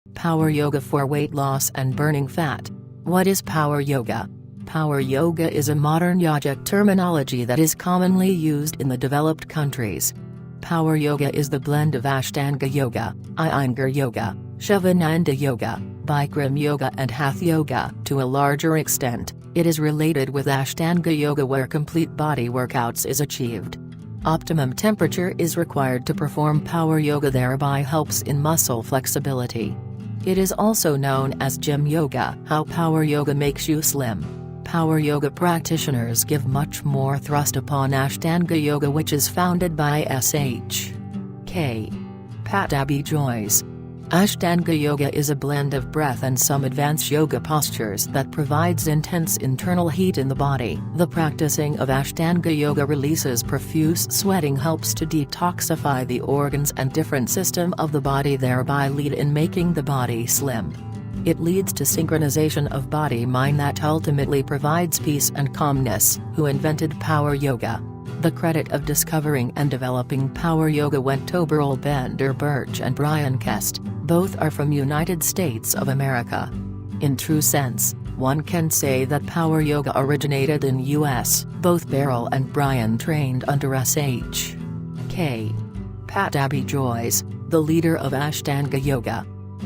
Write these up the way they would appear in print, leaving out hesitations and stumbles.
Power yoga for weight loss and burning fat. What is power yoga? Power yoga is a modern yogic terminology that is commonly used in the developed countries. Power yoga is the blend of Ashtanga yoga, Iyengar yoga, Shivananda yoga, Bikram yoga and Hatha yoga. To a larger extent, it is related with Ashtanga yoga where complete body workouts is achieved. Optimum temperature is required to perform power yoga, thereby helps in muscle flexibility. It is also known as gym yoga. How power yoga makes you slim. Power yoga practitioners give much more thrust upon Ashtanga yoga, which is founded by Sh.K. Pattabhi Jois. Ashtanga yoga is a blend of breath and some advanced yoga postures that provides intense internal heat in the body. The practicing of Ashtanga yoga releases profuse sweating, helps to detoxify the organs and different system of the body, thereby lead in making the body slim. It leads to synchronization of body-mind that ultimately provides peace and calmness. Who invented power yoga? The credit of discovering and developing power yoga went to Burl Bender Birch and Brian Kest. Both are from United States of America. In true sense, one can say that power yoga originated in US. Both Beryl and Brian trained under Sh.K. Pattabhi Jois, the leader of Ashtanga yoga.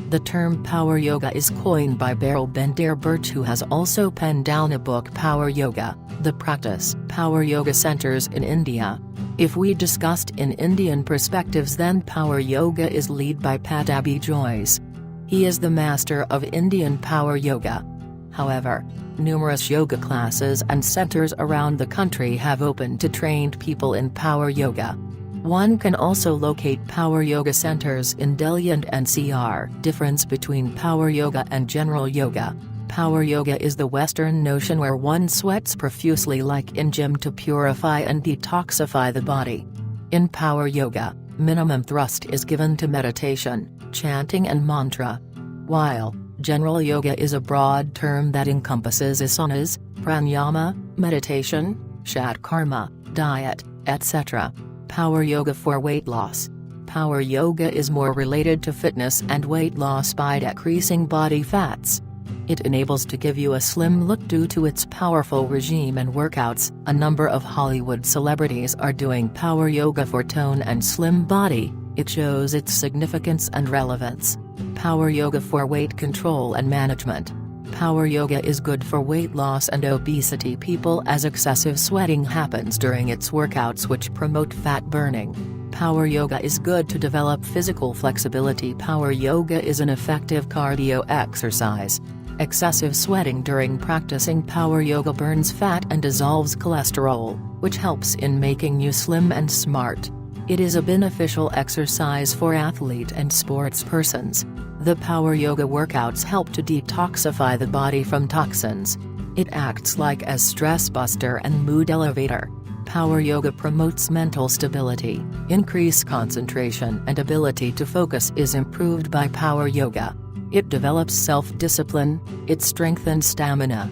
The term power yoga is coined by Beryl Bender Birch, who has also penned down a book, Power Yoga, The Practice. Power yoga centers in India. If we discussed in Indian perspectives, then power yoga is led by Pattabhi Jois. He is the master of Indian power yoga. However, numerous yoga classes and centers around the country have opened to trained people in power yoga. One can also locate power yoga centers in Delhi and NCR. Difference between power yoga and general yoga. Power yoga is the Western notion where one sweats profusely like in gym to purify and detoxify the body. In power yoga, minimum thrust is given to meditation, chanting and mantra. While general yoga is a broad term that encompasses asanas, pranayama, meditation, shatkarma, diet, etc. Power yoga for weight loss. Power yoga is more related to fitness and weight loss by decreasing body fats. It enables to give you a slim look due to its powerful regime and workouts. A number of Hollywood celebrities are doing power yoga for tone and slim body. It shows its significance and relevance. Power yoga for weight control and management. Power yoga is good for weight loss and obesity people as excessive sweating happens during its workouts which promote fat burning. Power yoga is good to develop physical flexibility. Power yoga is an effective cardio exercise. Excessive sweating during practicing power yoga burns fat and dissolves cholesterol, which helps in making you slim and smart. It is a beneficial exercise for athlete and sports persons. The power yoga workouts help to detoxify the body from toxins. It acts like as stress buster and mood elevator. Power yoga promotes mental stability. Increased concentration and ability to focus is improved by power yoga. It develops self-discipline. It strengthens stamina.